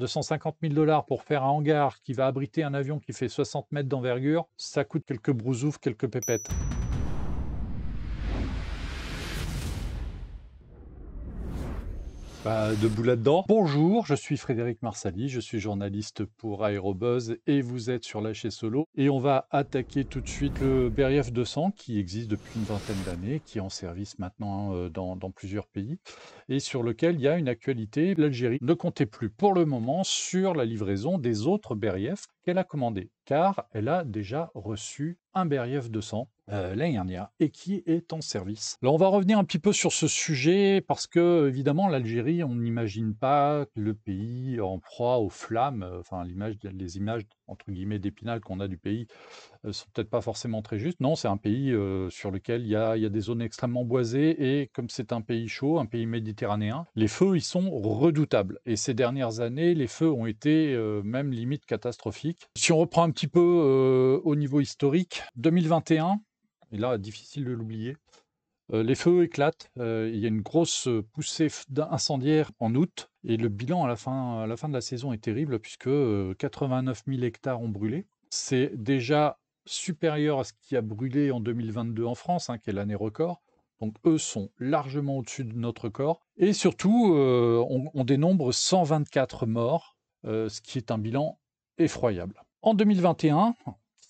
250 000 $ pour faire un hangar qui va abriter un avion qui fait 60 mètres d'envergure, ça coûte quelques brousoufs, quelques pépettes. Debout là-dedans. Bonjour, je suis Frédéric Marsali, je suis journaliste pour Aérobuzz et vous êtes sur Lâcher Solo. Et on va attaquer tout de suite le Beriev 200 qui existe depuis une vingtaine d'années, qui est en service maintenant dans plusieurs pays et sur lequel il y a une actualité. L'Algérie ne comptait plus pour le moment sur la livraison des autres Beriev qu'elle a commandés, car elle a déjà reçu un Beriev 200 l'année dernière et qui est en service. Alors on va revenir un petit peu sur ce sujet parce que évidemment l'Algérie, on n'imagine pas le pays en proie aux flammes, enfin les images entre guillemets d'Épinal qu'on a du pays sont peut-être pas forcément très justes. Non, c'est un pays sur lequel il y a des zones extrêmement boisées et comme c'est un pays chaud, un pays méditerranéen, les feux ils sont redoutables. Et ces dernières années, les feux ont été même limite catastrophiques. Si on reprend un petit peu au niveau historique, 2021, et là, difficile de l'oublier. Les feux éclatent, il y a une grosse poussée incendiaire en août et le bilan à la fin de la saison est terrible puisque 89 000 hectares ont brûlé. C'est déjà supérieur à ce qui a brûlé en 2022 en France, hein, qui est l'année record. Donc eux sont largement au-dessus de notre record. Et surtout, on dénombre 124 morts, ce qui est un bilan effroyable. En 2021,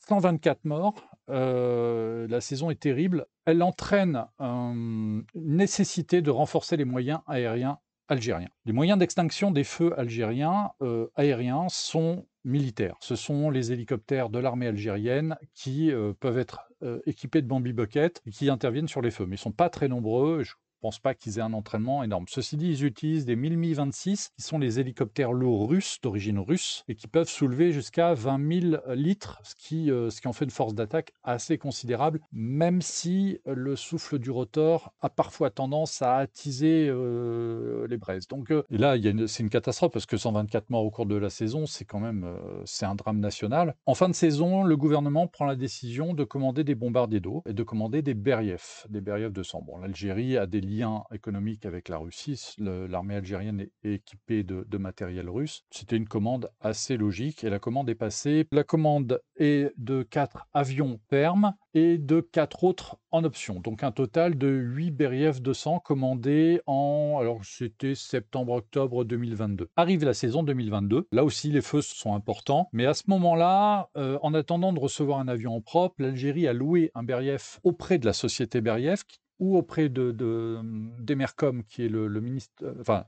124 morts, la saison est terrible. Elle entraîne une nécessité de renforcer les moyens aériens algériens. Les moyens d'extinction des feux algériens aériens sont militaires. Ce sont les hélicoptères de l'armée algérienne qui peuvent être équipés de Bambi Bucket et qui interviennent sur les feux. Mais ils ne sont pas très nombreux. Je ne pense pas qu'ils aient un entraînement énorme. Ceci dit, ils utilisent des Mi-26, qui sont les hélicoptères lourds russes, d'origine russe, et qui peuvent soulever jusqu'à 20 000 litres, ce qui en fait une force d'attaque assez considérable, même si le souffle du rotor a parfois tendance à attiser les braises. Donc et là, c'est une catastrophe, parce que 124 morts au cours de la saison, c'est quand même c'est un drame national. En fin de saison, le gouvernement prend la décision de commander des bombardiers d'eau et de commander des Beriev 200. Bon, l'Algérie a des liens économiques avec la Russie. L'armée algérienne est équipée de matériel russe. C'était une commande assez logique et la commande est passée. La commande est de 4 avions Perm et de 4 autres en option. Donc un total de 8 Beriev 200 commandés alors c'était septembre-octobre 2022. Arrive la saison 2022. Là aussi, les feux sont importants. Mais à ce moment-là, en attendant de recevoir un avion en propre, l'Algérie a loué un Beriev auprès de la société Beriev ou auprès d'Emercom, qui est le ministre,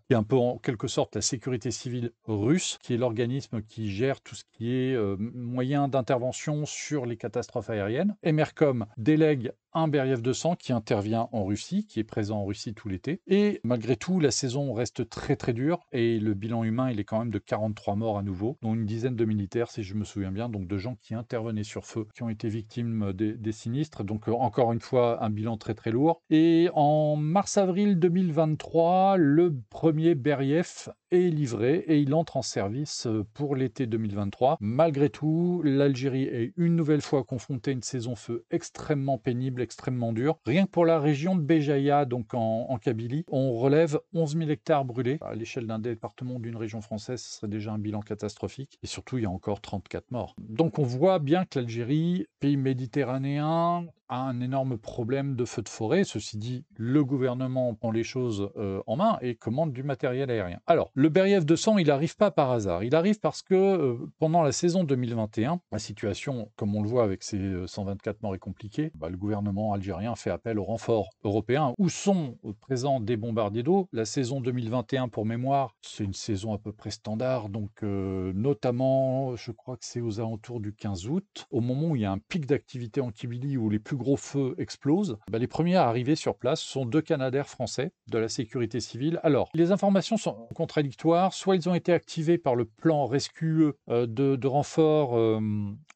qui est un peu en quelque sorte la sécurité civile russe, qui est l'organisme qui gère tout ce qui est moyens d'intervention sur les catastrophes aériennes. Emercom délègue un Beriev 200 qui intervient en Russie, qui est présent en Russie tout l'été. Et malgré tout, la saison reste très très dure et le bilan humain, il est quand même de 43 morts à nouveau, dont une dizaine de militaires, si je me souviens bien, donc de gens qui intervenaient sur feu, qui ont été victimes des sinistres. Donc encore une fois, un bilan très très lourd. Et en mars-avril 2023, le premier Beriev est livré et il entre en service pour l'été 2023. Malgré tout, l'Algérie est une nouvelle fois confrontée à une saison feu extrêmement pénible, extrêmement dure. Rien que pour la région de Béjaïa, donc en Kabylie, on relève 11 000 hectares brûlés. À l'échelle d'un département d'une région française, ce serait déjà un bilan catastrophique. Et surtout, il y a encore 34 morts. Donc on voit bien que l'Algérie, pays méditerranéen, a un énorme problème de feux de forêt. Ceci dit, le gouvernement prend les choses en main et commande du matériel aérien. Alors, le Beriev 200, il n'arrive pas par hasard. Il arrive parce que pendant la saison 2021, la situation, comme on le voit avec ces 124 morts, est compliquée. Le gouvernement algérien fait appel aux renforts européens où sont présents des bombardiers d'eau. La saison 2021, pour mémoire, c'est une saison à peu près standard, donc notamment, je crois que c'est aux alentours du 15 août, au moment où il y a un pic d'activité en Kabylie, où les plus gros feux explosent. Les premiers à arriver sur place sont 2 Canadair français de la sécurité civile. Alors, les informations sont contradictoires. Soit ils ont été activés par le plan Rescue de renforts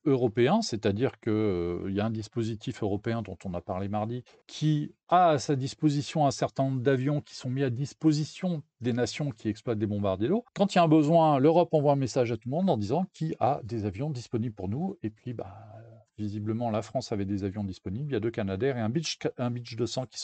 européens, c'est-à-dire qu'il y a un dispositif européen dont on a parlé mardi, qui a à sa disposition un certain nombre d'avions qui sont mis à disposition des nations qui exploitent des bombardiers d'eau. Quand il y a un besoin, l'Europe envoie un message à tout le monde en disant qui a des avions disponibles pour nous. Et puis, visiblement, la France avait des avions disponibles. Il y a 2 Canadair et un Beech 200 qui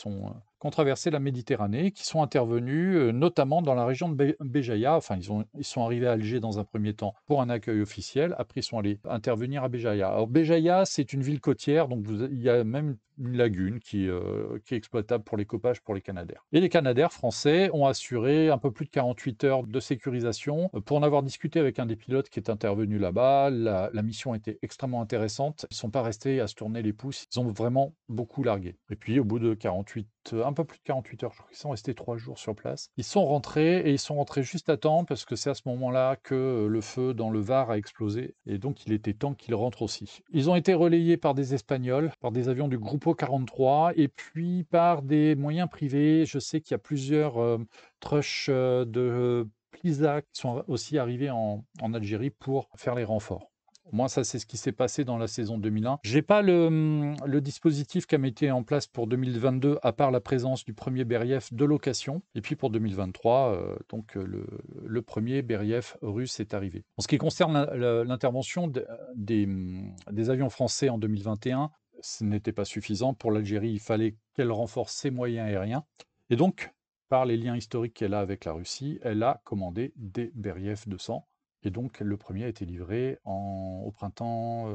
qui ont traversé la Méditerranée, qui sont intervenus notamment dans la région de Béjaïa. Enfin, ils sont arrivés à Alger dans un premier temps pour un accueil officiel. Après, ils sont allés intervenir à Béjaïa. Alors, Béjaïa, c'est une ville côtière, donc il y a même une lagune qui est exploitable pour les copages pour les Canadair. Et les Canadair français ont assuré un peu plus de 48 heures de sécurisation. Pour en avoir discuté avec un des pilotes qui est intervenu là-bas, la mission était extrêmement intéressante. Ils ne sont pas restés à se tourner les pouces, ils ont vraiment beaucoup largué. Et puis au bout de 48, un peu plus de 48 heures, je crois qu'ils sont restés 3 jours sur place, ils sont rentrés et ils sont rentrés juste à temps parce que c'est à ce moment-là que le feu dans le Var a explosé et donc il était temps qu'ils rentrent aussi. Ils ont été relayés par des Espagnols, par des avions du Grupo 43 et puis par des moyens privés. Je sais qu'il y a plusieurs trushs de Plisa qui sont aussi arrivés en Algérie pour faire les renforts. Au moins, ça, c'est ce qui s'est passé dans la saison 2001. Je n'ai pas le dispositif qui a été en place pour 2022, à part la présence du premier Beriev de location. Et puis pour 2023, le premier Beriev russe est arrivé. En ce qui concerne l'intervention des avions français en 2021, ce n'était pas suffisant. Pour l'Algérie, il fallait qu'elle renforce ses moyens aériens. Et donc, par les liens historiques qu'elle a avec la Russie, elle a commandé des Beriev 200. Et donc, le premier a été livré au printemps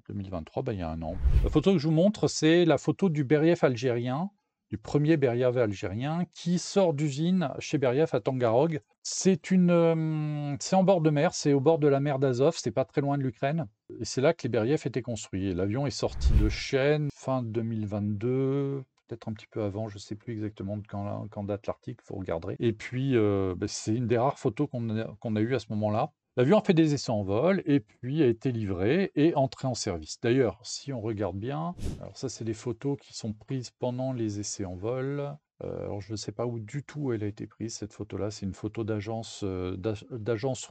2023, il y a un an. La photo que je vous montre, c'est la photo du Beriev algérien, du premier Beriev algérien, qui sort d'usine chez Beriev à Tangarog. C'est en bord de mer, c'est au bord de la mer d'Azov, c'est pas très loin de l'Ukraine. Et c'est là que les Beriev étaient construits. L'avion est sorti de Chêne fin 2022, peut-être un petit peu avant, je ne sais plus exactement quand date l'article, vous regarderez. Et puis, c'est une des rares photos qu'on a eues à ce moment-là. L'avion a fait des essais en vol et puis a été livré et entré en service. D'ailleurs, si on regarde bien, alors ça, c'est des photos qui sont prises pendant les essais en vol. Alors je ne sais pas où du tout elle a été prise, cette photo-là. C'est une photo d'agence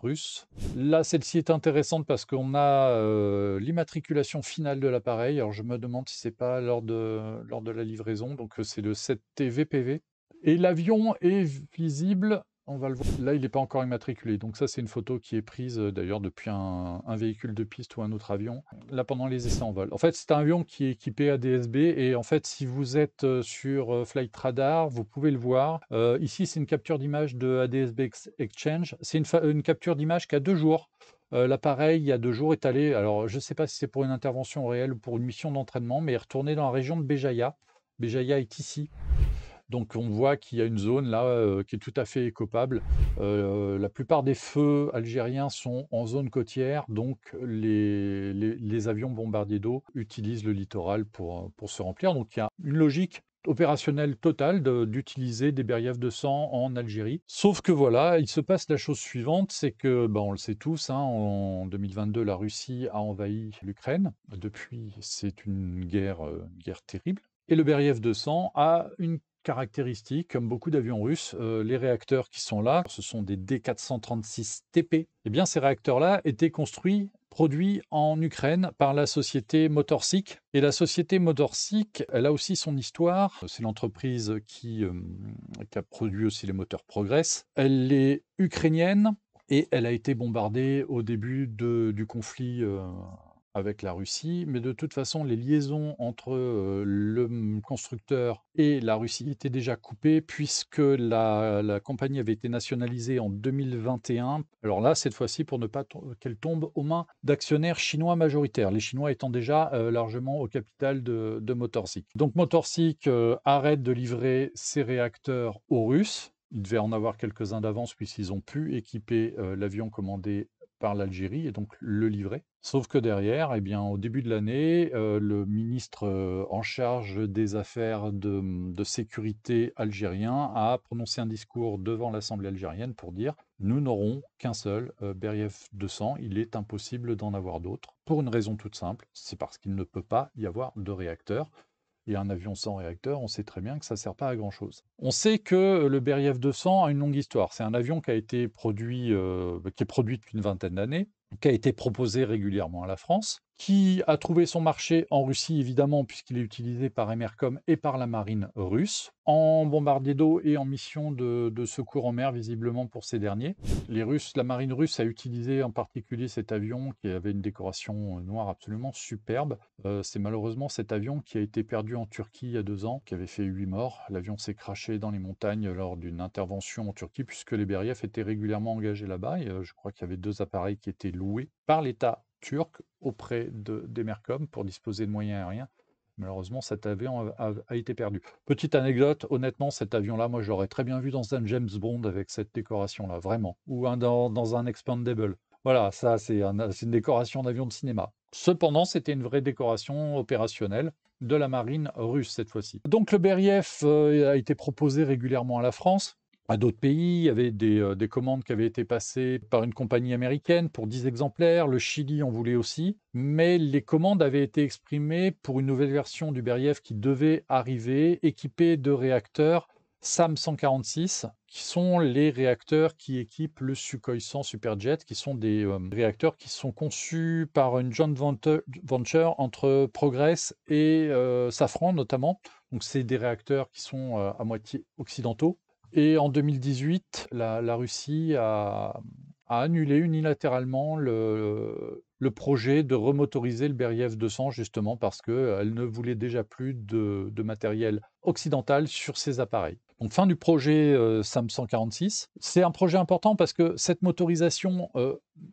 russe. Là, celle-ci est intéressante parce qu'on a l'immatriculation finale de l'appareil. Alors je me demande si c'est pas lors de la livraison. Donc c'est le 7T VPV. Et l'avion est visible. On va le voir. Là, il n'est pas encore immatriculé. Donc ça, c'est une photo qui est prise d'ailleurs depuis un véhicule de piste ou un autre avion. Là, pendant les essais en vol. En fait, c'est un avion qui est équipé ADS-B. Et en fait, si vous êtes sur Flight Radar, vous pouvez le voir. Ici, c'est une capture d'image de ADS-B Exchange. C'est une capture d'image qui a 2 jours. L'appareil, il y a 2 jours, est allé, alors je ne sais pas si c'est pour une intervention réelle ou pour une mission d'entraînement, mais est retourné dans la région de Béjaïa. Béjaïa est ici. Donc on voit qu'il y a une zone là qui est tout à fait écopable. La plupart des feux algériens sont en zone côtière, donc les avions bombardiers d'eau utilisent le littoral pour se remplir. Donc il y a une logique opérationnelle totale d'utiliser des Beriev 200 en Algérie. Sauf que voilà, il se passe la chose suivante, c'est que, on le sait tous, hein, en 2022, la Russie a envahi l'Ukraine. Depuis, c'est une guerre terrible. Et le Beriev 200 a une caractéristique, comme beaucoup d'avions russes, les réacteurs qui sont là, ce sont des D436TP. Eh bien, ces réacteurs-là étaient produits en Ukraine par la société Motorsic. Et la société Motorsic, elle a aussi son histoire. C'est l'entreprise qui a produit aussi les moteurs Progress. Elle est ukrainienne et elle a été bombardée au début du conflit avec la Russie, mais de toute façon, les liaisons entre le constructeur et la Russie étaient déjà coupées puisque la compagnie avait été nationalisée en 2021. Alors là, cette fois-ci, pour ne pas qu'elle tombe aux mains d'actionnaires chinois majoritaires, les Chinois étant déjà largement au capital de Motorsic. Donc Motorsic arrête de livrer ses réacteurs aux Russes. Il devait en avoir quelques-uns d'avance puisqu'ils ont pu équiper l'avion commandé par l'Algérie et donc le livrer. Sauf que derrière, eh bien, au début de l'année, le ministre en charge des affaires de sécurité algérien a prononcé un discours devant l'Assemblée algérienne pour dire « Nous n'aurons qu'un seul Beriev 200, il est impossible d'en avoir d'autres. » Pour une raison toute simple, c'est parce qu'il ne peut pas y avoir de réacteur. Et un avion sans réacteur, on sait très bien que ça ne sert pas à grand-chose. On sait que le Beriev 200 a une longue histoire. C'est un avion qui a été produit, qui est produit depuis une vingtaine d'années. qui a été proposé régulièrement à la France, qui a trouvé son marché en Russie évidemment puisqu'il est utilisé par Emercom et par la marine russe, en bombardier d'eau et en mission de secours en mer visiblement pour ces derniers. La marine russe a utilisé en particulier cet avion qui avait une décoration noire absolument superbe. C'est malheureusement cet avion qui a été perdu en Turquie il y a 2 ans, qui avait fait 8 morts. L'avion s'est crashé dans les montagnes lors d'une intervention en Turquie puisque les Beriev étaient régulièrement engagés là-bas et je crois qu'il y avait 2 appareils qui étaient loués par l'État turc auprès d'Emercom pour disposer de moyens aériens. Malheureusement, cet avion a été perdu. Petite anecdote, honnêtement, cet avion-là, moi, je l'aurais très bien vu dans un James Bond avec cette décoration-là, vraiment. Ou dans un Expandable. Voilà, ça, c'est une décoration d'avion de cinéma. Cependant, c'était une vraie décoration opérationnelle de la marine russe cette fois-ci. Donc le Beriev a été proposé régulièrement à la France, à d'autres pays. Il y avait des commandes qui avaient été passées par une compagnie américaine pour 10 exemplaires. Le Chili en voulait aussi. Mais les commandes avaient été exprimées pour une nouvelle version du Beriev qui devait arriver, équipée de réacteurs SAM 146, qui sont les réacteurs qui équipent le Sukhoi 100 Superjet, qui sont des réacteurs qui sont conçus par une joint venture entre Progress et Safran notamment. Donc c'est des réacteurs qui sont à moitié occidentaux. Et en 2018, la Russie a annulé unilatéralement le projet de remotoriser le Beriev 200 justement parce qu'elle ne voulait déjà plus de matériel occidental sur ses appareils. Donc fin du projet SAM 146. C'est un projet important parce que cette motorisation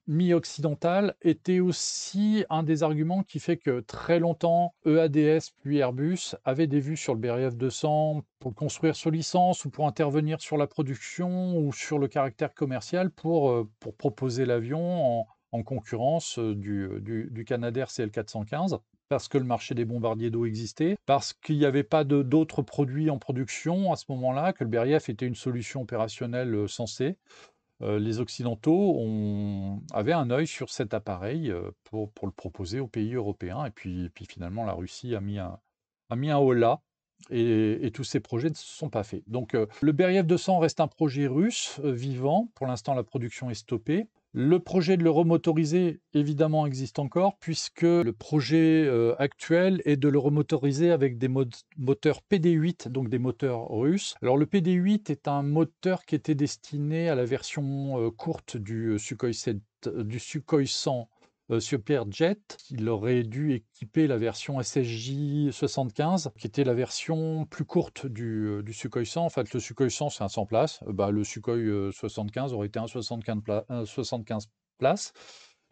mi-occidentale était aussi un des arguments qui fait que très longtemps, EADS puis Airbus avaient des vues sur le Beriev 200 pour le construire sous licence ou pour intervenir sur la production ou sur le caractère commercial pour proposer l'avion en concurrence du Canadair CL415 parce que le marché des bombardiers d'eau existait, parce qu'il n'y avait pas d'autres produits en production à ce moment-là, que le Beriev était une solution opérationnelle sensée. Les Occidentaux avaient un œil sur cet appareil pour le proposer aux pays européens. Et puis finalement, la Russie a mis un holà et tous ces projets ne se sont pas faits. Donc le Beriev 200 reste un projet russe vivant. Pour l'instant, la production est stoppée. Le projet de le remotoriser, évidemment, existe encore, puisque le projet actuel est de le remotoriser avec des moteurs PD8, donc des moteurs russes. Alors le PD8 est un moteur qui était destiné à la version courte du Sukhoi 100 Superjet. Il aurait dû équiper la version SSJ 75, qui était la version plus courte du Sukhoi 100. En fait, le Sukhoi 100, c'est un 100 places. Le Sukhoi 75 aurait été un 75 places.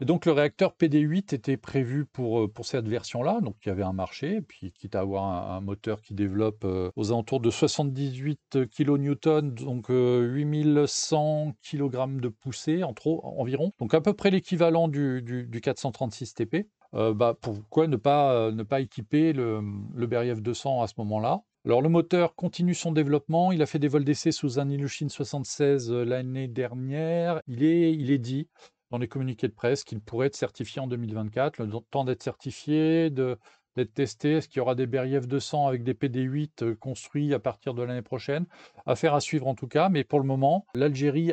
Et donc, le réacteur PD8 était prévu pour cette version-là. Donc, il y avait un marché. Et puis, quitte à avoir un moteur qui développe aux alentours de 78 kN, donc 8100 kg de poussée environ. Donc, à peu près l'équivalent du 436 TP. Pourquoi ne pas équiper le Beriev 200 à ce moment-là? Alors, le moteur continue son développement. Il a fait des vols d'essai sous un Ilyushin 76 l'année dernière. Il est dit dans les communiqués de presse qu'il pourrait être certifié en 2024. Le temps d'être certifié, d'être testé. Est-ce qu'il y aura des Beriev 200 avec des PD8 construits à partir de l'année prochaine? Affaire à suivre en tout cas. Mais pour le moment, l'Algérie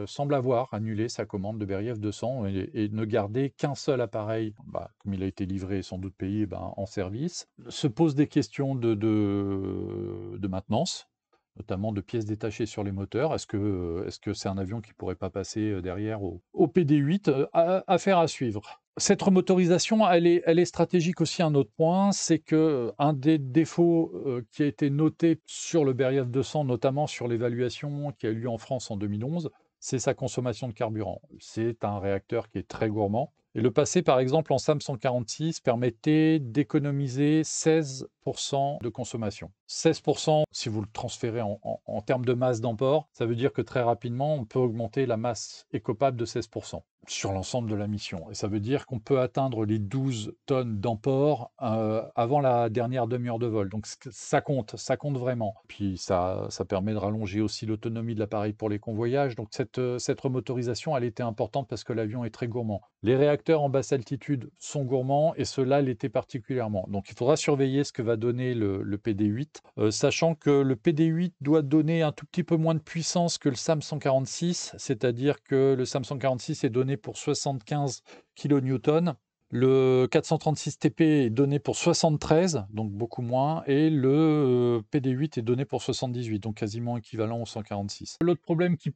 semble avoir annulé sa commande de Beriev 200 et ne garder qu'un seul appareil, comme il a été livré et sans doute payé, en service. Se posent des questions de maintenance, notamment de pièces détachées sur les moteurs. Est-ce que c'est un avion qui ne pourrait pas passer derrière au PD8? Affaire à suivre. Cette remotorisation, elle est stratégique aussi. Un autre point, c'est qu'un des défauts qui a été noté sur le Beriev 200, notamment sur l'évaluation qui a eu lieu en France en 2011, c'est sa consommation de carburant. C'est un réacteur qui est très gourmand. Et le passé, par exemple, en SAM 146 permettait d'économiser 16% de consommation. 16%, si vous le transférez en termes de masse d'emport, ça veut dire que très rapidement, on peut augmenter la masse écopable de 16% sur l'ensemble de la mission. Et ça veut dire qu'on peut atteindre les 12 tonnes d'emport avant la dernière demi-heure de vol. Donc ça compte vraiment. Puis ça permet de rallonger aussi l'autonomie de l'appareil pour les convoyages. Donc cette remotorisation, elle était importante parce que l'avion est très gourmand. Les réacteurs en basse altitude sont gourmands et ceux-là l'étaient particulièrement. Donc il faudra surveiller ce que va donner le PD8, sachant que le PD8 doit donner un tout petit peu moins de puissance que le SAM 146, c'est-à-dire que le SAM 146 est donné donné pour 75 kN. Le 436 TP est donné pour 73, donc beaucoup moins, et le PD8 est donné pour 78, donc quasiment équivalent au 146. L'autre problème qui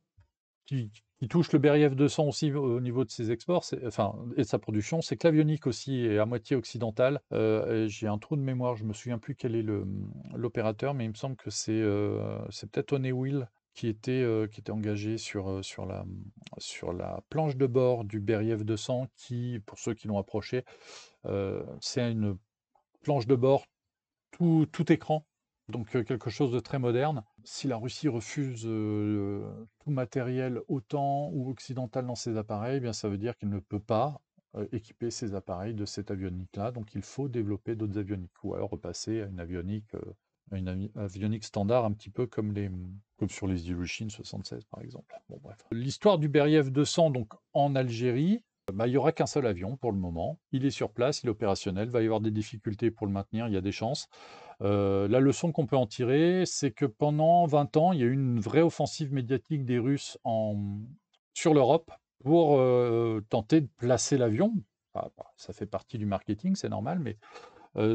touche le Beriev 200 aussi au niveau de ses exports, enfin, et de sa production, c'est que l'avionique aussi est à moitié occidentale. J'ai un trou de mémoire, je me souviens plus quel est l'opérateur, mais il me semble que c'est peut-être Honeywell qui était engagé sur la planche de bord du Beriev 200, qui, pour ceux qui l'ont approché, c'est une planche de bord tout écran, donc quelque chose de très moderne. Si la Russie refuse tout matériel OTAN ou occidental dans ses appareils, eh bien ça veut dire qu'elle ne peut pas équiper ses appareils de cette avionique-là, donc il faut développer d'autres avioniques, ou alors repasser à une avionique standard, un petit peu comme sur les Ilyushin 76 par exemple. Bon, bref. L'histoire du Beriev 200 donc en Algérie, il n'y aura qu'un seul avion pour le moment. Il est sur place, il est opérationnel. Il va y avoir des difficultés pour le maintenir, il y a des chances. La leçon qu'on peut en tirer, c'est que pendant 20 ans, il y a eu une vraie offensive médiatique des Russes sur l'Europe pour tenter de placer l'avion. Ça fait partie du marketing, c'est normal, mais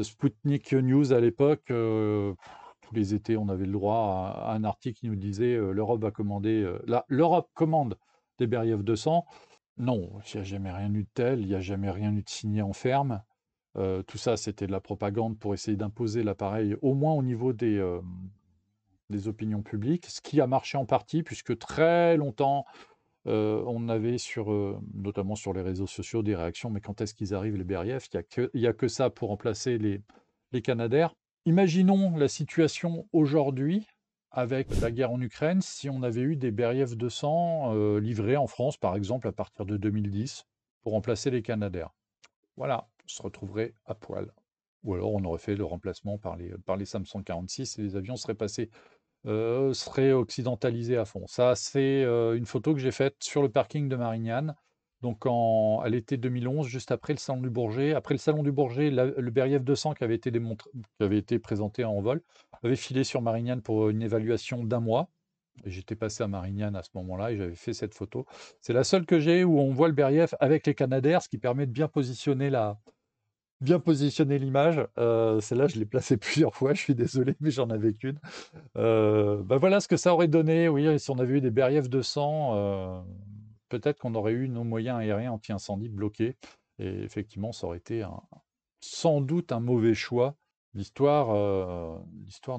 Sputnik News à l'époque, tous les étés, on avait le droit à un article qui nous disait l'Europe va commander, l'Europe commande des Beriev 200. Non, il n'y a jamais rien eu de tel, il n'y a jamais rien eu de signé en ferme. Tout ça, c'était de la propagande pour essayer d'imposer l'appareil, au moins au niveau des opinions publiques, ce qui a marché en partie, puisque très longtemps, on avait notamment sur les réseaux sociaux, des réactions, mais quand est-ce qu'ils arrivent, les Beriev? Il y a que ça pour remplacer les Canadair. Imaginons la situation aujourd'hui, avec la guerre en Ukraine, si on avait eu des Beriev 200 livrés en France, par exemple, à partir de 2010, pour remplacer les Canadair. Voilà, on se retrouverait à poil. Ou alors on aurait fait le remplacement par les Samsung 46 et les avions seraient occidentalisés à fond. Ça, c'est une photo que j'ai faite sur le parking de Marignane, donc à l'été 2011, juste après le Salon du Bourget. Après le Salon du Bourget, le Beriev 200 qui avait été présenté en vol, avait filé sur Marignane pour une évaluation d'1 mois. Et j'étais passé à Marignane à ce moment-là et j'avais fait cette photo. C'est la seule que j'ai où on voit le Beriev avec les Canadair, ce qui permet de bien positionner l'image. Celle-là, je l'ai placée plusieurs fois, je suis désolé, mais j'en avais qu'une. Voilà ce que ça aurait donné, oui, si on avait eu des Beriev 200, peut-être qu'on aurait eu nos moyens aériens anti-incendie bloqués. Et effectivement, ça aurait été sans doute un mauvais choix. L'histoire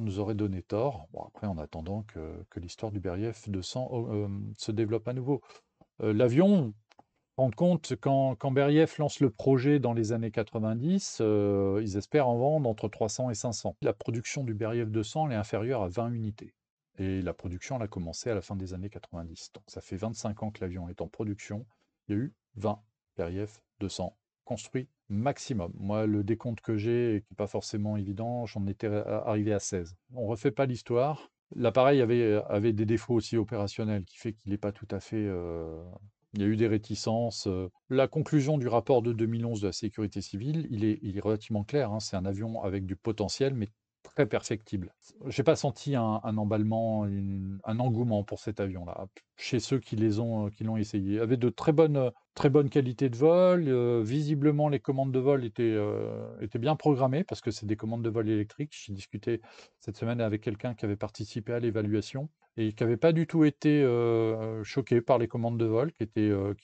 nous aurait donné tort. Bon, après, en attendant que l'histoire du Beriev 200 se développe à nouveau. L'avion, rendre compte, quand Beriev lance le projet dans les années 90, ils espèrent en vendre entre 300 et 500. La production du Beriev 200 elle est inférieure à 20 unités. Et la production, elle a commencé à la fin des années 90. Donc ça fait 25 ans que l'avion est en production. Il y a eu 20 Beriev 200 construits maximum. Moi, le décompte que j'ai, qui n'est pas forcément évident, j'en étais arrivé à 16. On ne refait pas l'histoire. L'appareil avait des défauts aussi opérationnels, qui fait qu'il n'est pas tout à fait... il y a eu des réticences. La conclusion du rapport de 2011 de la sécurité civile, il est relativement clair, hein. C'est un avion avec du potentiel, mais très perfectible. Je n'ai pas senti un emballement, un engouement pour cet avion-là, chez ceux qui l'ont essayé. Il avait de très bonnes qualités de vol. Visiblement, les commandes de vol étaient bien programmées, parce que c'est des commandes de vol électriques. J'ai discuté cette semaine avec quelqu'un qui avait participé à l'évaluation et qui n'avait pas du tout été choqué par les commandes de vol, qui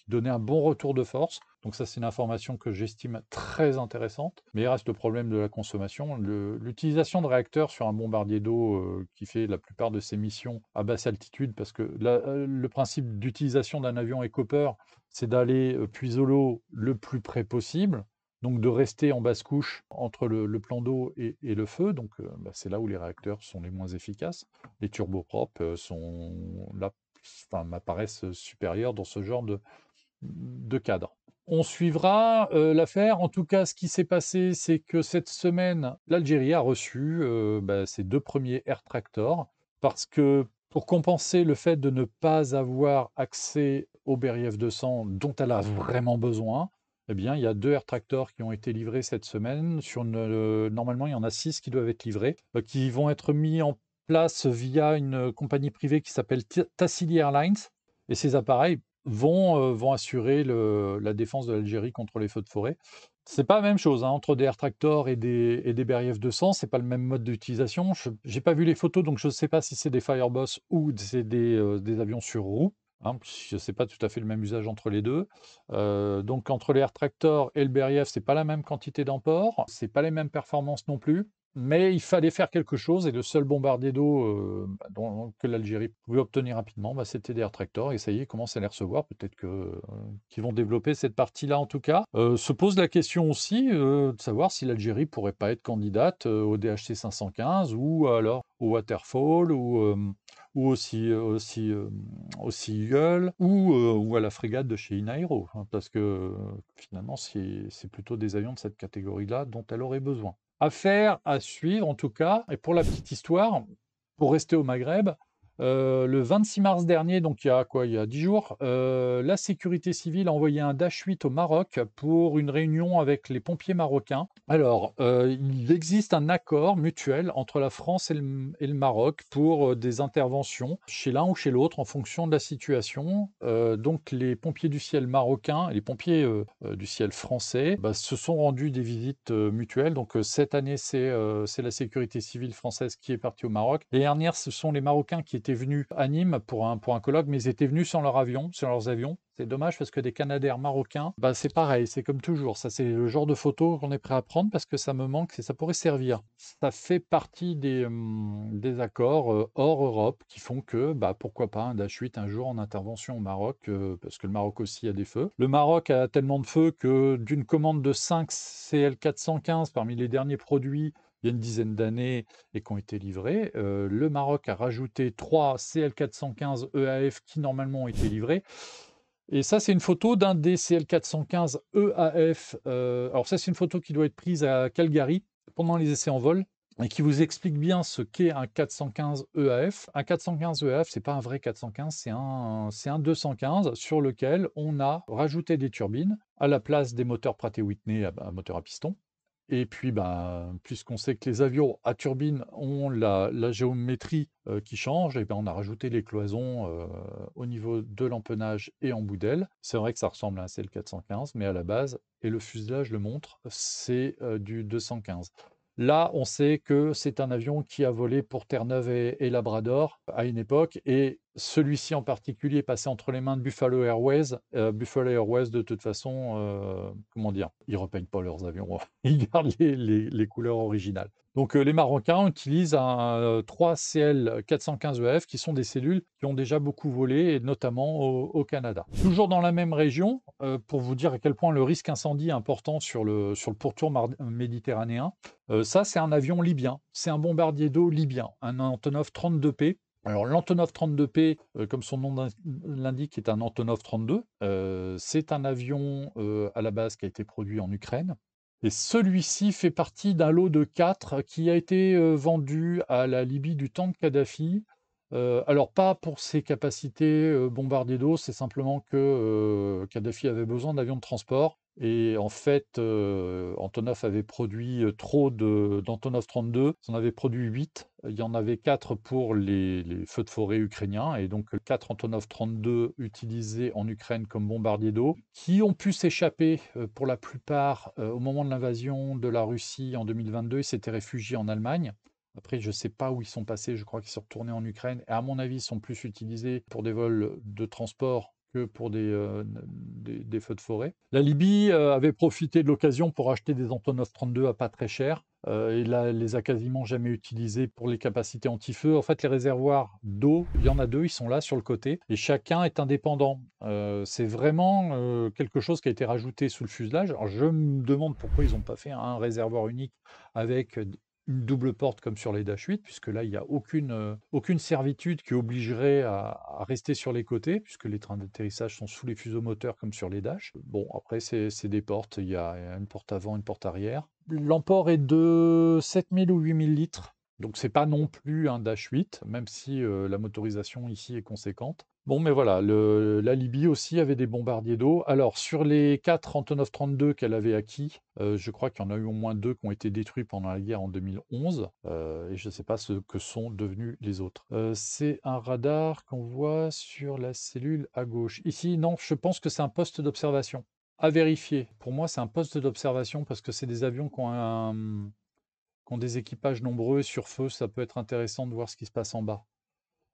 donnaient un bon retour de force. Donc ça, c'est une information que j'estime très intéressante. Mais il reste le problème de la consommation. L'utilisation de réacteurs sur un bombardier d'eau qui fait la plupart de ses missions à basse altitude, parce que le principe d'utilisation d'un avion Hecopter, c'est d'aller puiser l'eau le plus près possible, donc de rester en basse couche entre le plan d'eau et le feu. Donc c'est là où les réacteurs sont les moins efficaces. Les turboprops m'apparaissent supérieurs dans ce genre de cadre. On suivra l'affaire. En tout cas, ce qui s'est passé, c'est que cette semaine, l'Algérie a reçu ses 2 premiers Air Tractor, parce que pour compenser le fait de ne pas avoir accès au Beriev 200 dont elle a vraiment besoin, eh bien, il y a 2 Air Tractor qui ont été livrés cette semaine. Normalement, il y en a 6 qui doivent être livrés, qui vont être mis en place via une compagnie privée qui s'appelle Tassili Airlines. Et ces appareils, vont assurer la défense de l'Algérie contre les feux de forêt. C'est pas la même chose, hein, entre des air tractors et des Beriev 200, c'est pas le même mode d'utilisation. J'ai pas vu les photos, donc je ne sais pas si c'est des Fireboss ou c'est des avions sur roues, hein, je sais pas tout à fait le même usage entre les 2. Donc entre les air tractors et le Beriev, c'est pas la même quantité d'emport, c'est pas les mêmes performances non plus. Mais il fallait faire quelque chose et le seul bombardier d'eau, que l'Algérie pouvait obtenir rapidement, bah, c'était des air tractors et ça y est, ils commencent à les recevoir. Peut-être qu'ils vont développer cette partie-là en tout cas. Se pose la question aussi, de savoir si l'Algérie pourrait pas être candidate, au DHC 515 ou alors au Waterfall ou aussi Eagle ou à la frégate de chez Inaero, hein, parce que, finalement, c'est plutôt des avions de cette catégorie-là dont elle aurait besoin. Affaire à suivre en tout cas. Et pour la petite histoire, pour rester au Maghreb, le 26 mars dernier, donc il y a quoi? Il y a 10 jours, la sécurité civile a envoyé un Dash 8 au Maroc pour une réunion avec les pompiers marocains. Alors, il existe un accord mutuel entre la France et le Maroc pour, des interventions chez l'un ou chez l'autre en fonction de la situation. Donc les pompiers du ciel marocains et les pompiers, du ciel français, bah, se sont rendus des visites, mutuelles. Donc, cette année, c'est la sécurité civile française qui est partie au Maroc. L'année dernière, ce sont les Marocains qui étaient venus à Nîmes pour un colloque, mais ils étaient venus sans leur avion, sur leurs avions. C'est dommage parce que des Canadair marocains, bah, c'est pareil, c'est comme toujours. Ça, c'est le genre de photo qu'on est prêt à prendre parce que ça me manque et ça pourrait servir. Ça fait partie des accords, hors Europe qui font que, bah, pourquoi pas un Dash 8 un jour en intervention au Maroc, parce que le Maroc aussi a des feux. Le Maroc a tellement de feux que d'une commande de 5 CL415 parmi les derniers produits il y a une dizaine d'années et qui ont été livrés, le Maroc a rajouté 3 CL415 EAF qui normalement ont été livrés. Et ça, c'est une photo d'un des CL415 EAF. Alors ça, c'est une photo qui doit être prise à Calgary pendant les essais en vol et qui vous explique bien ce qu'est un 415 EAF. Un 415 EAF, c'est pas un vrai 415, c'est un 215 sur lequel on a rajouté des turbines à la place des moteurs Pratt& Whitney à moteur à piston. Et puis, ben, puisqu'on sait que les avions à turbine ont la géométrie qui change, et ben, on a rajouté les cloisons au niveau de l'empennage et en bout d'aile. C'est vrai que ça ressemble à un CL415, mais à la base, et le fuselage le montre, c'est du 215. Là, on sait que c'est un avion qui a volé pour Terre-Neuve et Labrador à une époque, et celui-ci en particulier est passé entre les mains de Buffalo Airways. Buffalo Airways, de toute façon, comment dire, ils repeignent pas leurs avions, ils gardent les couleurs originales. Donc les Marocains utilisent un 3CL 415EF qui sont des cellules qui ont déjà beaucoup volé, et notamment au Canada. Toujours dans la même région, pour vous dire à quel point le risque incendie est important sur le pourtour méditerranéen, ça c'est un avion libyen, c'est un bombardier d'eau libyen, un Antonov 32P. Alors l'Antonov 32P, comme son nom l'indique, est un Antonov 32. C'est un avion, à la base qui a été produit en Ukraine. Et celui-ci fait partie d'un lot de 4 qui a été, vendu à la Libye du temps de Kadhafi. Alors pas pour ses capacités, bombardier d'eau, c'est simplement que, Kadhafi avait besoin d'avions de transport et en fait, Antonov avait produit, trop d'Antonov 32. Ils en avaient produit 8. Il y en avait 4 pour les feux de forêt ukrainiens, et donc 4 Antonov 32 utilisés en Ukraine comme bombardiers d'eau, qui ont pu s'échapper, pour la plupart, au moment de l'invasion de la Russie en 2022. Ils s'étaient réfugiés en Allemagne. Après, je ne sais pas où ils sont passés, je crois qu'ils sont retournés en Ukraine et à mon avis, ils sont plus utilisés pour des vols de transport que pour des feux de forêt. La Libye, avait profité de l'occasion pour acheter des Antonov 32 à pas très cher, et là, les a quasiment jamais utilisés pour les capacités anti-feu. En fait, les réservoirs d'eau, il y en a 2, ils sont là sur le côté et chacun est indépendant. C'est vraiment, quelque chose qui a été rajouté sous le fuselage. Alors je me demande pourquoi ils n'ont pas fait un réservoir unique avec, une double porte comme sur les Dash 8, puisque là, il n'y a aucune servitude qui obligerait à rester sur les côtés, puisque les trains d'atterrissage sont sous les fuseaux moteurs comme sur les Dash. Bon, après, c'est des portes, il y a une porte avant, une porte arrière. L'emport est de 7000 ou 8000 litres, donc c'est pas non plus un Dash 8, même si la motorisation ici est conséquente. Bon, mais voilà, la Libye aussi avait des bombardiers d'eau. Alors, sur les 4 Antonov 32 qu'elle avait acquis, je crois qu'il y en a eu au moins 2 qui ont été détruits pendant la guerre en 2011, et je ne sais pas ce que sont devenus les autres. C'est un radar qu'on voit sur la cellule à gauche. Ici, non, je pense que c'est un poste d'observation. À vérifier. Pour moi, c'est un poste d'observation parce que c'est des avions qui ont des équipages nombreux sur feu. Ça peut être intéressant de voir ce qui se passe en bas.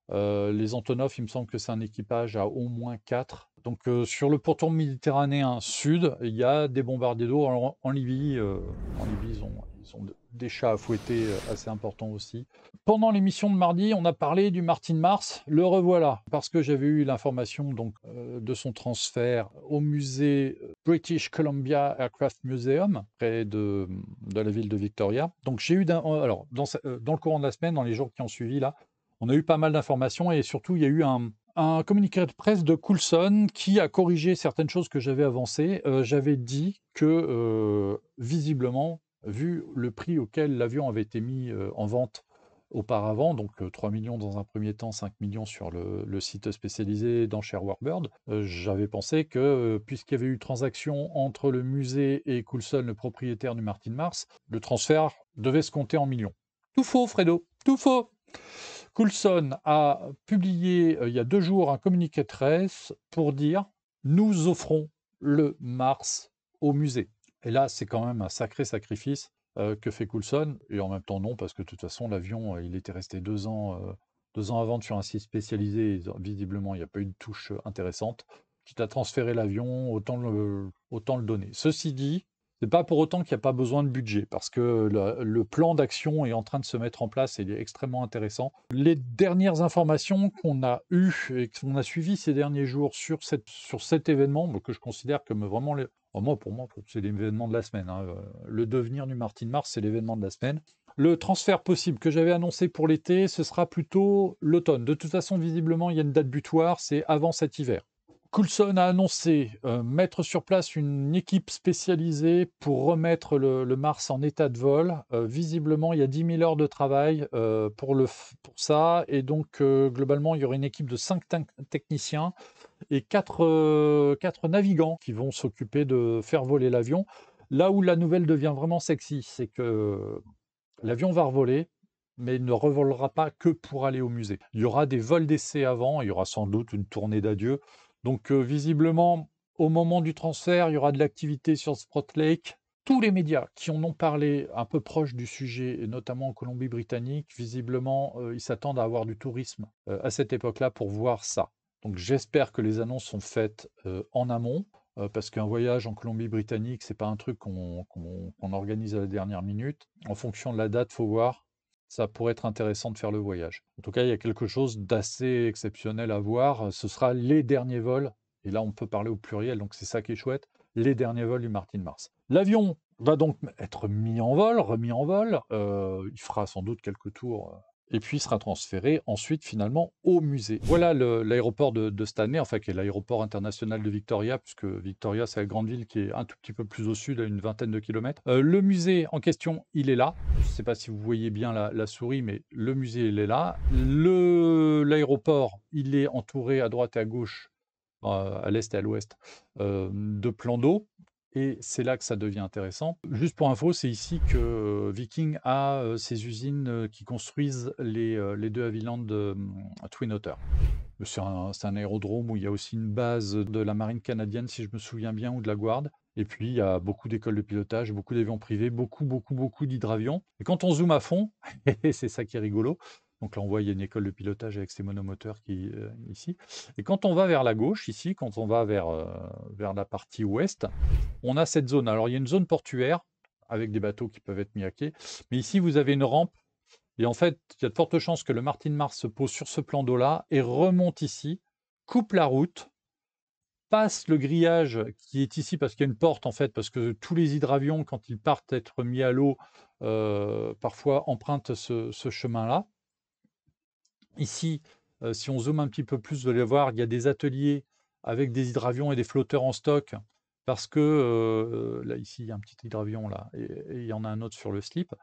Les Antonov, il me semble que c'est un équipage à au moins 4. Donc sur le pourtour méditerranéen sud, il y a des bombardiers d'eau. En Libye, ils ont des chats à fouetter assez importants aussi. Pendant l'émission de mardi, on a parlé du Martin Mars. Le revoilà, parce que j'avais eu l'information de son transfert au musée British Columbia Aircraft Museum, près de la ville de Victoria. Donc j'ai eu, alors dans le courant de la semaine, dans les jours qui ont suivi là, on a eu pas mal d'informations et surtout, il y a eu un communiqué de presse de Coulson qui a corrigé certaines choses que j'avais avancées. J'avais dit que, visiblement, vu le prix auquel l'avion avait été mis en vente auparavant, donc 3 millions dans un premier temps, 5 millions sur le site spécialisé d'enchères Warbird, j'avais pensé que, puisqu'il y avait eu transaction entre le musée et Coulson, le propriétaire du Martin Mars, le transfert devait se compter en millions. Tout faux, Fredo, tout faux! Coulson a publié il y a 2 jours un communiqué de presse pour dire nous offrons le Mars au musée. Et là, c'est quand même un sacré sacrifice que fait Coulson. Et en même temps, non, parce que de toute façon, l'avion, il était resté 2 ans à vendre sur un site spécialisé. Et visiblement, il n'y a pas eu de touche intéressante. Quitte à transférer l'avion, autant le donner. Ceci dit, c'est pas pour autant qu'il n'y a pas besoin de budget, parce que le plan d'action est en train de se mettre en place et il est extrêmement intéressant. Les dernières informations qu'on a eues et qu'on a suivies ces derniers jours sur cet événement, que je considère comme vraiment, pour moi, c'est l'événement de la semaine, hein. Le devenir du Martin Mars, c'est l'événement de la semaine. Le transfert possible que j'avais annoncé pour l'été, ce sera plutôt l'automne. De toute façon, visiblement, il y a une date butoir, c'est avant cet hiver. Coulson a annoncé mettre sur place une équipe spécialisée pour remettre le Mars en état de vol. Visiblement, il y a 10 000 heures de travail pour ça. Et donc, globalement, il y aura une équipe de 5 techniciens et 4 navigants qui vont s'occuper de faire voler l'avion. Là où la nouvelle devient vraiment sexy, c'est que l'avion va revoler, mais il ne revolera pas que pour aller au musée. Il y aura des vols d'essai avant, il y aura sans doute une tournée d'adieu. Donc visiblement, au moment du transfert, il y aura de l'activité sur Sprott Lake. Tous les médias qui en ont parlé un peu proches du sujet, et notamment en Colombie-Britannique, visiblement, ils s'attendent à avoir du tourisme à cette époque-là pour voir ça. Donc j'espère que les annonces sont faites en amont, parce qu'un voyage en Colombie-Britannique, c'est pas un truc qu'on organise à la dernière minute. En fonction de la date, faut voir. Ça pourrait être intéressant de faire le voyage. En tout cas, il y a quelque chose d'assez exceptionnel à voir. Ce sera les derniers vols, et là on peut parler au pluriel, donc c'est ça qui est chouette, les derniers vols du Martin Mars. L'avion va donc être remis en vol, il fera sans doute quelques tours et puis sera transféré ensuite finalement au musée. Voilà l'aéroport de Stanley, enfin qui est l'aéroport international de Victoria, puisque Victoria c'est la grande ville qui est un tout petit peu plus au sud, à une vingtaine de kilomètres. Le musée en question, il est là. Je ne sais pas si vous voyez bien la souris, mais le musée, il est là. L'aéroport, il est entouré à droite et à gauche, à l'est et à l'ouest, de plans d'eau. Et c'est là que ça devient intéressant. Juste pour info, c'est ici que Viking a ses usines qui construisent les 2 Havilland Twin Otter. C'est un aérodrome où il y a aussi une base de la marine canadienne, si je me souviens bien, ou de la Guard. Et puis, il y a beaucoup d'écoles de pilotage, beaucoup d'avions privés, beaucoup d'hydravions. Et quand on zoome à fond, et c'est ça qui est rigolo, donc là, on voit, il y a une école de pilotage avec ses monomoteurs qui ici. Et quand on va vers la gauche, ici, quand on va vers la partie ouest, on a cette zone. Alors, il y a une zone portuaire avec des bateaux qui peuvent être mis à quai. Mais ici, vous avez une rampe. Et en fait, il y a de fortes chances que le Martin Mars se pose sur ce plan d'eau-là et remonte ici, coupe la route, passe le grillage qui est ici parce qu'il y a une porte, en fait, parce que tous les hydravions, quand ils partent être mis à l'eau, parfois empruntent ce chemin-là. Ici, si on zoome un petit peu plus, vous allez voir, il y a des ateliers avec des hydravions et des flotteurs en stock parce que, là, ici, il y a un petit hydravion là et il y en a un autre sur le slip,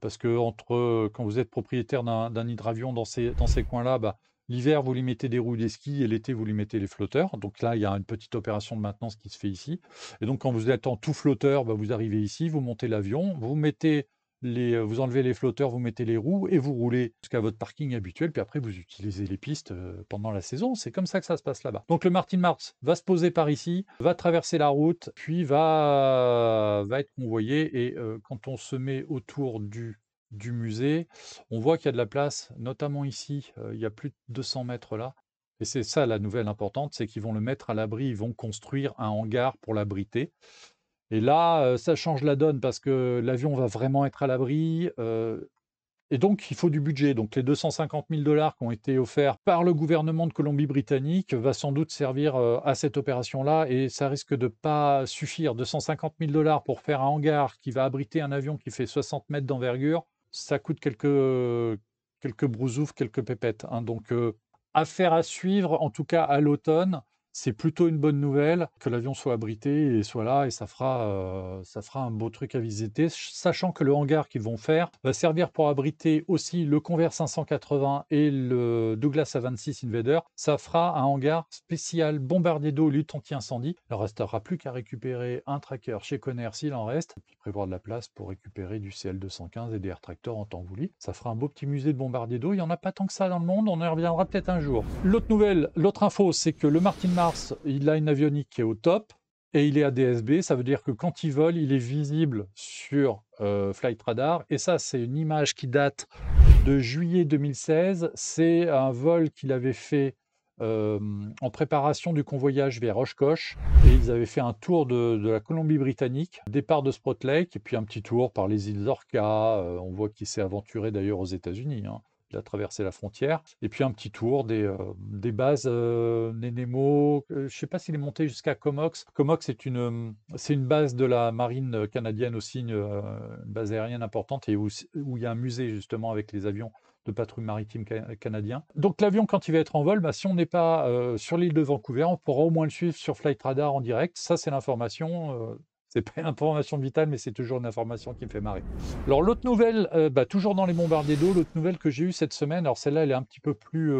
parce que quand vous êtes propriétaire d'un hydravion dans ces coins-là, bah, L'hiver, vous lui mettez des roues, des skis et l'été, vous lui mettez les flotteurs. Donc là, il y a une petite opération de maintenance qui se fait ici. Et donc, quand vous êtes en tout flotteur, bah, vous arrivez ici, vous montez l'avion, vous mettez vous enlevez les flotteurs, vous mettez les roues et vous roulez jusqu'à votre parking habituel. Puis après, vous utilisez les pistes pendant la saison. C'est comme ça que ça se passe là-bas. Donc le Martin Mars va se poser par ici, va traverser la route, puis va être convoyé. Et quand on se met autour du musée, on voit qu'il y a de la place, notamment ici. Il y a plus de 200 mètres là. Et c'est ça la nouvelle importante, c'est qu'ils vont le mettre à l'abri, ils vont construire un hangar pour l'abriter. Et là, ça change la donne parce que l'avion va vraiment être à l'abri, et donc il faut du budget. Donc les 250 000 $ qui ont été offerts par le gouvernement de Colombie-Britannique va sans doute servir, à cette opération-là et ça risque de pas suffire. 250 000 $ pour faire un hangar qui va abriter un avion qui fait 60 mètres d'envergure, ça coûte quelques brousoufs, quelques pépettes, hein. Donc affaire à suivre, en tout cas à l'automne. C'est plutôt une bonne nouvelle que l'avion soit abrité et soit là et ça fera un beau truc à visiter, sachant que le hangar qu'ils vont faire va servir pour abriter aussi le Convair 580 et le Douglas A-26 Invader. Ça fera un hangar spécial bombardier d'eau lutte anti-incendie. Il ne restera plus qu'à récupérer un tracker chez Conner s'il en reste, et puis prévoir de la place pour récupérer du CL215 et des air tractors en temps voulu. Ça fera un beau petit musée de bombardier d'eau. Il n'y en a pas tant que ça dans le monde, on y reviendra peut-être un jour. L'autre nouvelle, l'autre info, c'est que le Martin Mars, il a une avionique qui est au top et il est ADS-B. Ça veut dire que quand il vole, il est visible sur Flight Radar. Et ça, c'est une image qui date de juillet 2016. C'est un vol qu'il avait fait en préparation du convoyage vers Oshkosh. Et ils avaient fait un tour de la Colombie-Britannique, départ de Sprott Lake, et puis un petit tour par les îles Orca. On voit qu'il s'est aventuré d'ailleurs aux États-Unis, hein. Il a traversé la frontière. Et puis un petit tour des bases Nenemo. Je ne sais pas s'il est monté jusqu'à Comox. Comox, c'est une base de la marine canadienne aussi, une base aérienne importante, et où il y a un musée justement avec les avions de patrouille maritime canadien. Donc l'avion, quand il va être en vol, bah, si on n'est pas sur l'île de Vancouver, on pourra au moins le suivre sur Flight Radar en direct. Ça, c'est l'information. C'est pas une information vitale, mais c'est toujours une information qui me fait marrer. Alors l'autre nouvelle, bah, toujours dans les bombardiers d'eau, l'autre nouvelle que j'ai eue cette semaine, alors celle-là, elle est un petit peu plus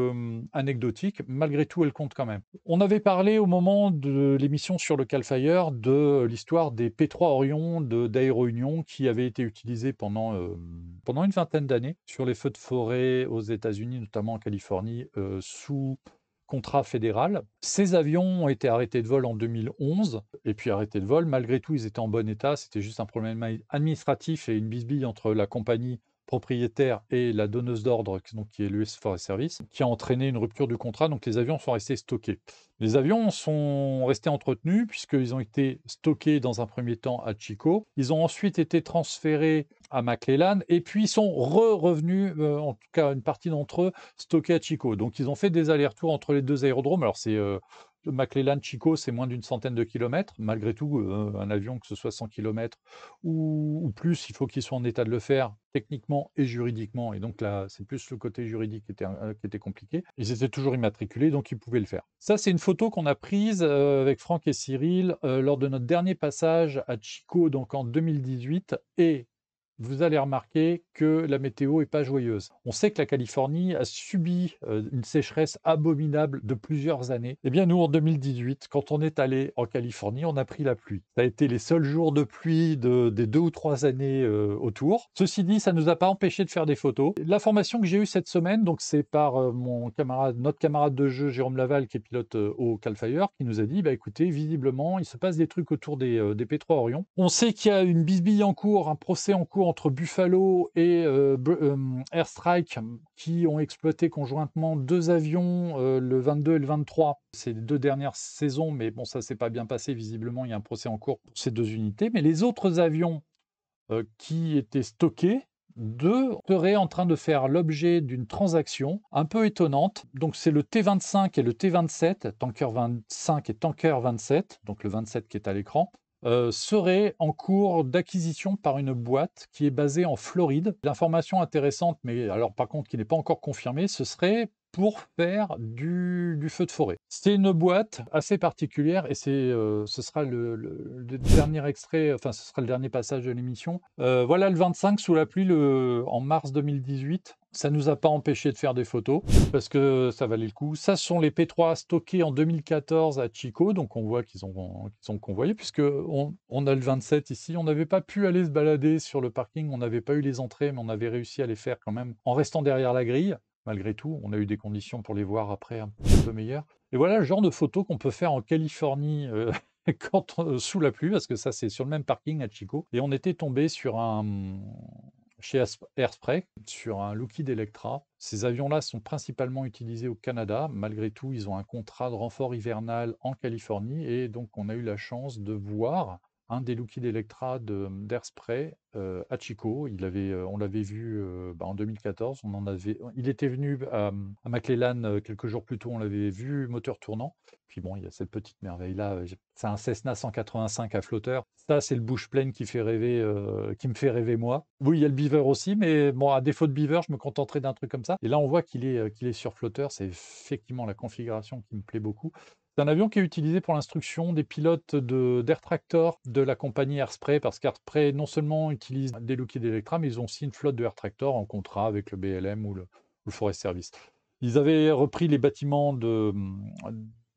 anecdotique, malgré tout, elle compte quand même. On avait parlé au moment de l'émission sur le Cal Fire de l'histoire des P3 Orion d'Aéro Union qui avaient été utilisés pendant une vingtaine d'années sur les feux de forêt aux États-Unis, notamment en Californie, sous contrat fédéral. Ces avions ont été arrêtés de vol en 2011, et puis arrêtés de vol. Malgré tout, ils étaient en bon état. C'était juste un problème administratif et une bisbille entre la compagnie propriétaire et la donneuse d'ordre, qui est l'US Forest Service, qui a entraîné une rupture du contrat. Donc les avions sont restés stockés. Les avions sont restés entretenus puisqu'ils ont été stockés dans un premier temps à Chico. Ils ont ensuite été transférés à McClellan et puis ils sont revenus, en tout cas une partie d'entre eux, stockés à Chico. Donc ils ont fait des allers-retours entre les deux aérodromes. Alors c'est McClellan-Chico, c'est moins d'une centaine de kilomètres. Malgré tout, un avion, que ce soit 100 kilomètres ou plus, il faut qu'il soit en état de le faire techniquement et juridiquement. Et donc là, c'est plus le côté juridique qui était compliqué. Ils étaient toujours immatriculés, donc ils pouvaient le faire. Ça, c'est une photo qu'on a prise avec Franck et Cyril lors de notre dernier passage à Chico, donc en 2018. Et vous allez remarquer que la météo est pas joyeuse. On sait que la Californie a subi une sécheresse abominable de plusieurs années. Eh bien, nous, en 2018, quand on est allé en Californie, on a pris la pluie. Ça a été les seuls jours de pluie des 2 ou 3 années autour. Ceci dit, ça ne nous a pas empêché de faire des photos. L'information que j'ai eue cette semaine, donc c'est par notre camarade de jeu, Jérôme Laval, qui est pilote au Cal Fire, qui nous a dit, bah écoutez, visiblement, il se passe des trucs autour des P3 Orion. On sait qu'il y a une bisbille en cours, un procès en cours entre Buffalo et Airstrike qui ont exploité conjointement 2 avions, le 22 et le 23. C'est les 2 dernières saisons, mais bon, ça s'est pas bien passé. Visiblement, il y a un procès en cours pour ces 2 unités. Mais les autres avions qui étaient stockés, 2 seraient en train de faire l'objet d'une transaction un peu étonnante. Donc c'est le T25 et le T27, Tanker 25 et Tanker 27, donc le 27 qui est à l'écran, serait en cours d'acquisition par une boîte qui est basée en Floride. L'information intéressante, mais alors par contre qui n'est pas encore confirmée, ce serait pour faire du feu de forêt. C'est une boîte assez particulière et ce sera le dernier extrait, enfin ce sera le dernier passage de l'émission. Voilà le 25 sous la pluie en mars 2018. Ça nous a pas empêché de faire des photos parce que ça valait le coup. Ça, ce sont les P3 stockés en 2014 à Chico, donc on voit qu'ils ont convoyé puisque on a le 27 ici. On n'avait pas pu aller se balader sur le parking, on n'avait pas eu les entrées, mais on avait réussi à les faire quand même en restant derrière la grille. Malgré tout, on a eu des conditions pour les voir après un petit peu meilleures. Et voilà le genre de photos qu'on peut faire en Californie sous la pluie, parce que ça c'est sur le même parking à Chico. Et on était tombé sur chez Airspray, sur un Lockheed Electra. Ces avions-là sont principalement utilisés au Canada. Malgré tout, ils ont un contrat de renfort hivernal en Californie. Et donc, on a eu la chance de voir un des Lockheed Electra d'Airspray à Chico. On l'avait vu en 2014. Il était venu à McClellan quelques jours plus tôt. On l'avait vu moteur tournant. Puis bon, il y a cette petite merveille-là. C'est un Cessna 185 à flotteur. Ça, c'est le bush-plane qui fait rêver, qui me fait rêver moi. Oui, il y a le Beaver aussi, mais bon, à défaut de Beaver, je me contenterai d'un truc comme ça. Et là, on voit qu'il est sur flotteur. C'est effectivement la configuration qui me plaît beaucoup. C'est un avion qui est utilisé pour l'instruction des pilotes d'Air Tractor de la compagnie Airspray, parce qu'Airspray non seulement utilise des Lockheed Electra, mais ils ont aussi une flotte de Air Tractor en contrat avec le BLM ou le Forest Service. Ils avaient repris les bâtiments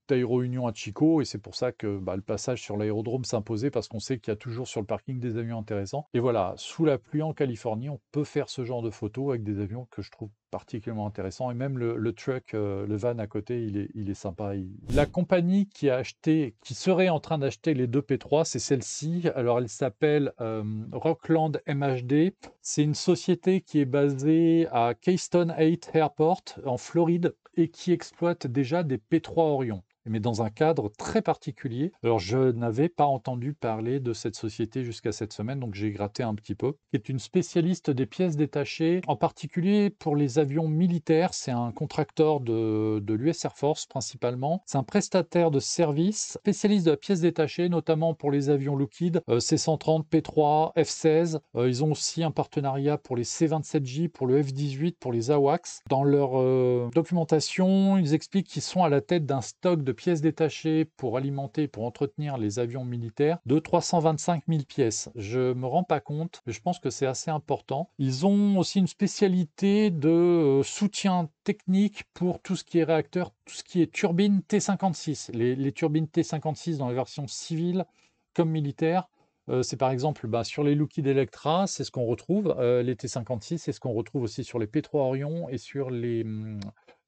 d'Aéro Union à Chico, et c'est pour ça que le passage sur l'aérodrome s'imposait, parce qu'on sait qu'il y a toujours sur le parking des avions intéressants. Et voilà, sous la pluie en Californie, on peut faire ce genre de photos avec des avions que je trouve particulièrement intéressants. Et même le truck, le van à côté, il est sympa. La compagnie qui serait en train d'acheter les deux P3, c'est celle-ci. Alors elle s'appelle Rockland MHD. C'est une société qui est basée à Keystone 8 Airport en Floride et qui exploite déjà des P3 Orion, mais dans un cadre très particulier. Alors, je n'avais pas entendu parler de cette société jusqu'à cette semaine, donc j'ai gratté un petit peu. Qui est une spécialiste des pièces détachées, en particulier pour les avions militaires. C'est un contracteur de l'US Air Force principalement. C'est un prestataire de services, spécialiste de la pièce détachée, notamment pour les avions Lockheed, C-130, P-3, F-16. Ils ont aussi un partenariat pour les C-27J, pour le F-18, pour les AWACS. Dans leur documentation, ils expliquent qu'ils sont à la tête d'un stock de pièces détachées pour alimenter, pour entretenir les avions militaires de 325 000 pièces. Je ne me rends pas compte, mais je pense que c'est assez important. Ils ont aussi une spécialité de soutien technique pour tout ce qui est réacteur, tout ce qui est turbine T56. Les turbines T56 dans la version civile comme militaire. C'est par exemple sur les Lockheed Electra, c'est ce qu'on retrouve. Les T56, c'est ce qu'on retrouve aussi sur les P3 Orion et sur les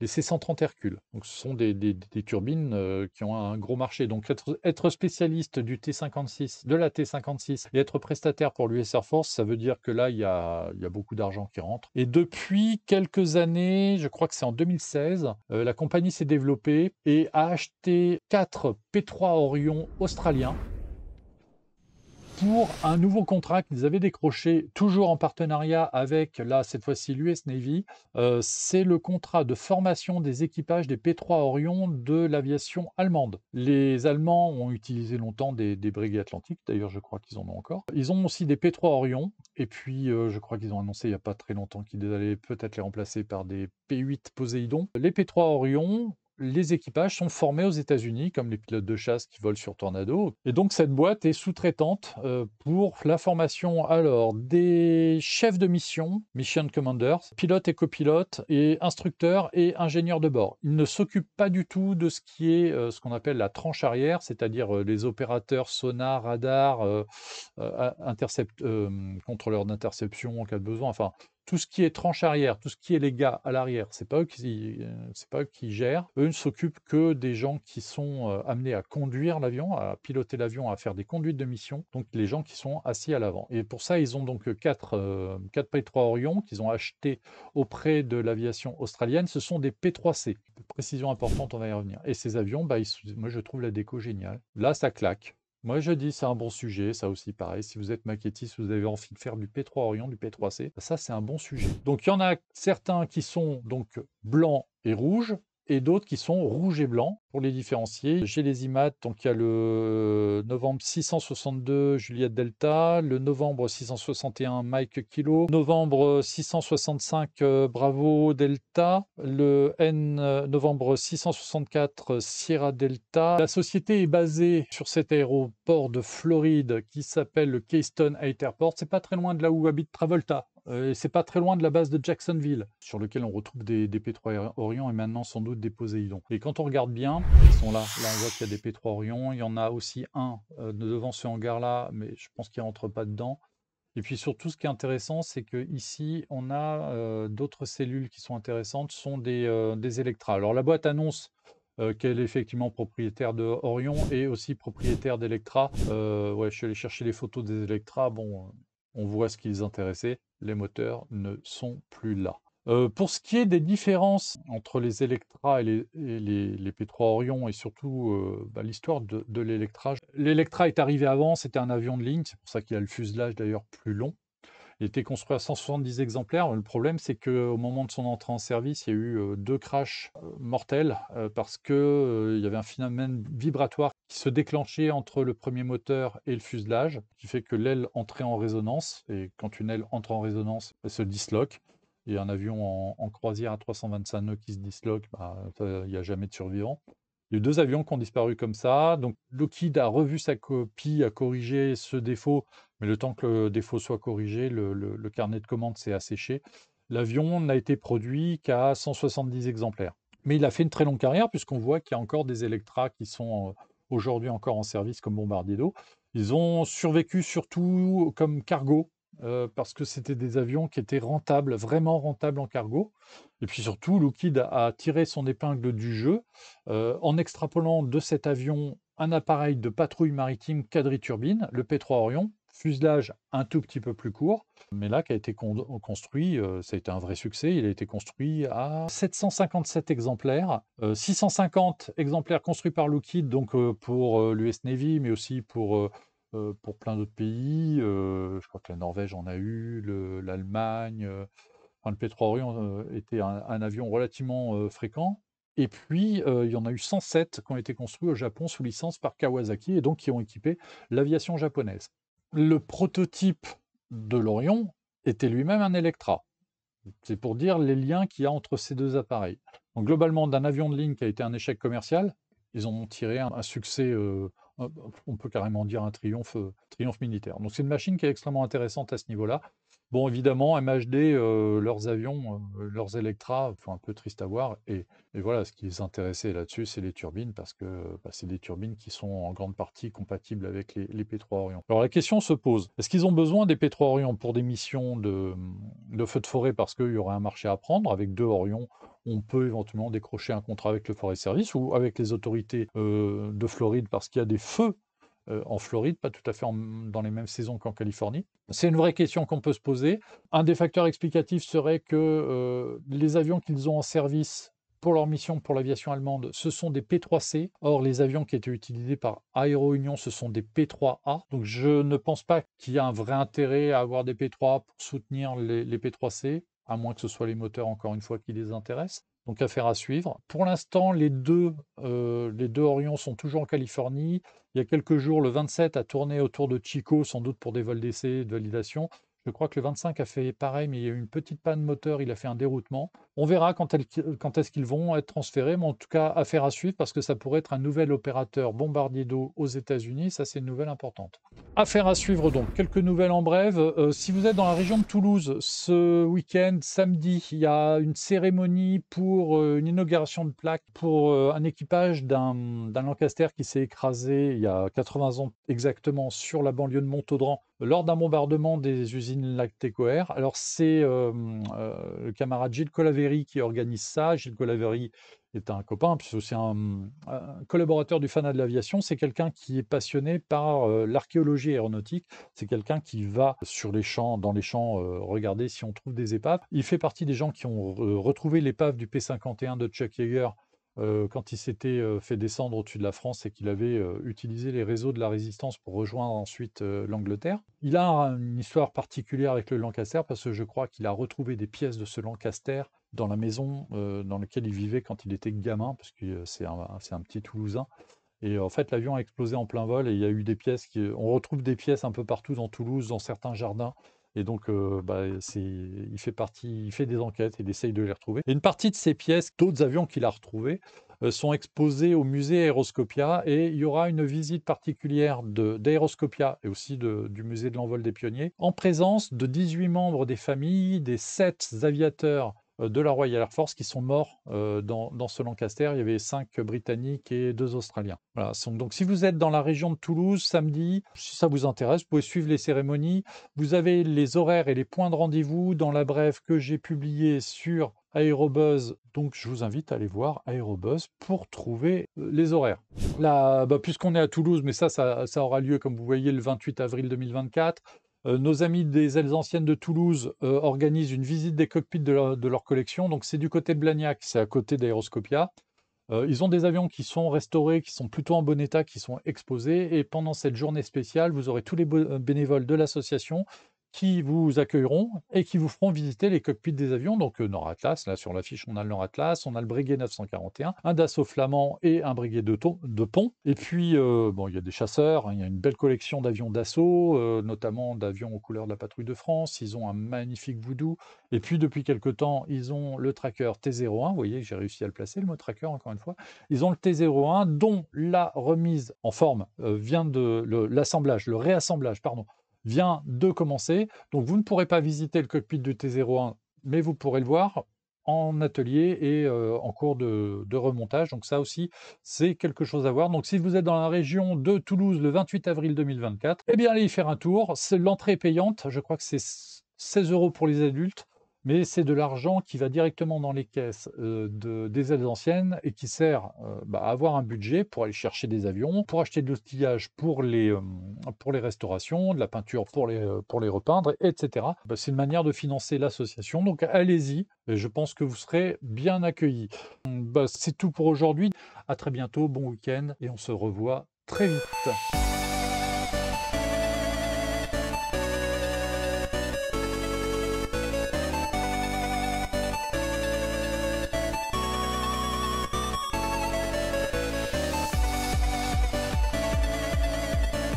C-130 Hercule. Donc ce sont des turbines qui ont un gros marché. Donc être spécialiste du T56, de la T56 et être prestataire pour l'US Air Force, ça veut dire que là, il y a beaucoup d'argent qui rentre. Et depuis quelques années, je crois que c'est en 2016, la compagnie s'est développée et a acheté 4 P3 Orion australiens pour un nouveau contrat qu'ils avaient décroché, toujours en partenariat avec, là, cette fois-ci, l'US Navy. C'est le contrat de formation des équipages des P3 Orion de l'aviation allemande. Les Allemands ont utilisé longtemps des brigades atlantiques, d'ailleurs je crois qu'ils en ont encore. Ils ont aussi des P3 Orion, et puis je crois qu'ils ont annoncé il n'y a pas très longtemps qu'ils allaient peut-être les remplacer par des P8 Poséidon. Les P3 Orion, les équipages sont formés aux États-Unis, comme les pilotes de chasse qui volent sur Tornado. Et donc, cette boîte est sous-traitante pour la formation alors des chefs de mission, mission commanders, pilotes et copilotes, et instructeurs et ingénieurs de bord. Ils ne s'occupent pas du tout de ce qui est ce qu'on appelle la tranche arrière, c'est-à-dire les opérateurs sonar, radar, contrôleurs d'interception en cas de besoin, enfin tout ce qui est tranche arrière, tout ce qui est les gars à l'arrière, c'est pas eux qui gèrent. Eux ne s'occupent que des gens qui sont amenés à conduire l'avion, à piloter l'avion, à faire des conduites de mission, donc les gens qui sont assis à l'avant. Et pour ça, ils ont donc 4 P3 Orion qu'ils ont achetés auprès de l'aviation australienne. Ce sont des P3C. Précision importante, on va y revenir. Et ces avions, moi je trouve la déco géniale. Là, ça claque. Moi, je dis c'est un bon sujet, ça aussi pareil. Si vous êtes maquettiste, vous avez envie de faire du P3 Orion, du P3C, ça c'est un bon sujet. Donc il y en a certains qui sont donc blancs et rouges, et d'autres qui sont rouges et blancs. Pour les différencier, j'ai les IMAT, donc il y a le novembre 662 Juliette Delta, le novembre 661 Mike Kilo, novembre 665 Bravo Delta, le N novembre 664 Sierra Delta. La société est basée sur cet aéroport de Floride qui s'appelle le Keystone Airport. C'est pas très loin de là où habite Travolta. Et c'est pas très loin de la base de Jacksonville, sur lequel on retrouve des P3 Orion et maintenant sans doute des Poséidon. Et quand on regarde bien, ils sont là. Là, on voit qu'il y a des P3 Orion. Il y en a aussi un devant ce hangar-là, mais je pense qu'il ne rentre pas dedans. Et puis surtout, ce qui est intéressant, c'est qu'ici, on a d'autres cellules qui sont intéressantes, ce sont des Electra. Alors la boîte annonce qu'elle est effectivement propriétaire de Orion et aussi propriétaire d'Electra. Ouais, je suis allé chercher les photos des Electra. Bon, on voit ce qui les intéressait. Les moteurs ne sont plus là. Pour ce qui est des différences entre les Electra et les P3 Orion et surtout l'histoire de l'Electra. L'Electra est arrivé avant, c'était un avion de ligne, c'est pour ça qu'il a le fuselage d'ailleurs plus long. Il était construit à 170 exemplaires. Le problème, c'est qu'au moment de son entrée en service, il y a eu 2 crashs mortels parce qu'il y avait un phénomène vibratoire qui se déclenchait entre le premier moteur et le fuselage, qui fait que l'aile entrait en résonance. Et quand une aile entre en résonance, elle se disloque. Et un avion en croisière à 325 nœuds qui se disloque, il n'y a jamais de survivants. Il y a eu 2 avions qui ont disparu comme ça. Donc Lockheed a revu sa copie, a corrigé ce défaut, mais le temps que le défaut soit corrigé, le carnet de commandes s'est asséché. L'avion n'a été produit qu'à 170 exemplaires. Mais il a fait une très longue carrière, puisqu'on voit qu'il y a encore des Electra qui sont aujourd'hui encore en service comme bombardier d'eau. Ils ont survécu surtout comme cargo, parce que c'était des avions qui étaient rentables, vraiment rentables en cargo. Et puis surtout, Lockheed a tiré son épingle du jeu en extrapolant de cet avion un appareil de patrouille maritime quadriturbine, le P3 Orion, fuselage un tout petit peu plus court, mais là qui a été construit, ça a été un vrai succès, il a été construit à 757 exemplaires, 650 exemplaires construits par Lockheed, donc pour l'US Navy, mais aussi pour plein d'autres pays. Je crois que la Norvège en a eu, l'Allemagne. Enfin, le P3 Orion était un avion relativement fréquent. Et puis, il y en a eu 107 qui ont été construits au Japon sous licence par Kawasaki et donc qui ont équipé l'aviation japonaise. Le prototype de l'Orion était lui-même un Electra. C'est pour dire les liens qu'il y a entre ces 2 appareils. Donc globalement, d'un avion de ligne qui a été un échec commercial, ils en ont tiré un succès, on peut carrément dire un triomphe militaire. Donc c'est une machine qui est extrêmement intéressante à ce niveau-là. Bon, évidemment, MHD, leurs avions, leurs Electra, sont un peu tristes à voir et voilà, ce qui les intéressait là-dessus, c'est les turbines parce que, c'est des turbines qui sont en grande partie compatibles avec les P3 Orion. Alors la question se pose, est-ce qu'ils ont besoin des P3 Orion pour des missions de feux de forêt parce qu'il y aurait un marché à prendre? Avec 2 Orion, on peut éventuellement décrocher un contrat avec le Forest Service ou avec les autorités, de Floride parce qu'il y a des feux en Floride, pas tout à fait dans les mêmes saisons qu'en Californie. C'est une vraie question qu'on peut se poser. Un des facteurs explicatifs serait que les avions qu'ils ont en service pour leur mission pour l'aviation allemande, ce sont des P3C. Or, les avions qui étaient utilisés par Aero Union, ce sont des P3A. Donc, je ne pense pas qu'il y a un vrai intérêt à avoir des P3A pour soutenir les P3C, à moins que ce soit les moteurs, encore une fois, qui les intéressent. Donc, affaire à suivre. Pour l'instant, les deux Orions sont toujours en Californie. Il y a quelques jours, le 27 a tourné autour de Chico, sans doute pour des vols d'essai, de validation. Je crois que le 25 a fait pareil, mais il y a eu une petite panne moteur, il a fait un déroutement. On verra quand est-ce qu'ils vont être transférés, mais en tout cas, affaire à suivre, parce que ça pourrait être un nouvel opérateur bombardier d'eau aux États-Unis. Ça, c'est une nouvelle importante. Affaire à suivre donc. Quelques nouvelles en bref. Si vous êtes dans la région de Toulouse, ce week-end, samedi, il y a une cérémonie pour une inauguration de plaque pour un équipage d'un Lancaster qui s'est écrasé il y a 80 ans exactement sur la banlieue de Montaudran lors d'un bombardement des usines Lactécoère. Alors c'est le camarade Gilles Colaveri qui organise ça. Gilles Colaveri est un copain, puis c'est aussi un collaborateur du Fanat de l'aviation. C'est quelqu'un qui est passionné par l'archéologie aéronautique. C'est quelqu'un qui va sur les champs, dans les champs, regarder si on trouve des épaves. Il fait partie des gens qui ont retrouvé l'épave du P-51 de Chuck Yeager quand il s'était fait descendre au-dessus de la France et qu'il avait utilisé les réseaux de la résistance pour rejoindre ensuite l'Angleterre. Il a une histoire particulière avec le Lancaster parce que je crois qu'il a retrouvé des pièces de ce Lancaster dans la maison dans laquelle il vivait quand il était gamin, parce que c'est un petit Toulousain. Et en fait, l'avion a explosé en plein vol et il y a eu des pièces on retrouve des pièces un peu partout dans Toulouse, dans certains jardins. Et donc, il fait des enquêtes, il essaye de les retrouver. Et une partie de ces pièces, d'autres avions qu'il a retrouvés, sont exposés au musée Aéroscopia. Et il y aura une visite particulière d'Aéroscopia et aussi du musée de l'envol des pionniers, en présence de 18 membres des familles des 7 aviateurs de la Royal Air Force qui sont morts dans ce Lancaster. Il y avait 5 Britanniques et 2 Australiens. Voilà. Donc si vous êtes dans la région de Toulouse samedi, si ça vous intéresse, vous pouvez suivre les cérémonies. Vous avez les horaires et les points de rendez-vous dans la brève que j'ai publiée sur Aérobuzz. Donc je vous invite à aller voir Aérobuzz pour trouver les horaires. Là, puisqu'on est à Toulouse, mais ça aura lieu, comme vous voyez, le 28 avril 2024. Nos amis des ailes anciennes de Toulouse organisent une visite des cockpits de leur collection. Donc c'est du côté de Blagnac, c'est à côté d'Aéroscopia. Ils ont des avions qui sont restaurés, qui sont plutôt en bon état, qui sont exposés. Et pendant cette journée spéciale, vous aurez tous les bénévoles de l'association qui vous accueilleront et qui vous feront visiter les cockpits des avions. Donc Nord Atlas, là sur l'affiche on a le Nord Atlas, on a le Breguet 941, un Dassault Flamand et un Breguet de pont. Et puis bon, il y a des chasseurs, hein, il y a une belle collection d'avions d'assaut, notamment d'avions aux couleurs de la patrouille de France. Ils ont un magnifique Voodoo. Et puis depuis quelque temps, ils ont le tracker T01. Vous voyez, j'ai réussi à le placer, le mot tracker encore une fois. Ils ont le T01 dont la remise en forme vient de l'assemblage, le réassemblage, pardon, vient de commencer. Donc vous ne pourrez pas visiter le cockpit du T01, mais vous pourrez le voir en atelier et en cours de remontage. Donc ça aussi, c'est quelque chose à voir. Donc si vous êtes dans la région de Toulouse le 28 avril 2024, eh bien allez y faire un tour. L'entrée est payante, je crois que c'est 16 € pour les adultes, mais c'est de l'argent qui va directement dans les caisses des ailes anciennes et qui sert à avoir un budget pour aller chercher des avions, pour acheter de l'outillage pour les restaurations, de la peinture pour les repeindre, etc. C'est une manière de financer l'association, donc allez-y, et je pense que vous serez bien accueillis. C'est tout pour aujourd'hui, à très bientôt, bon week-end, et on se revoit très vite.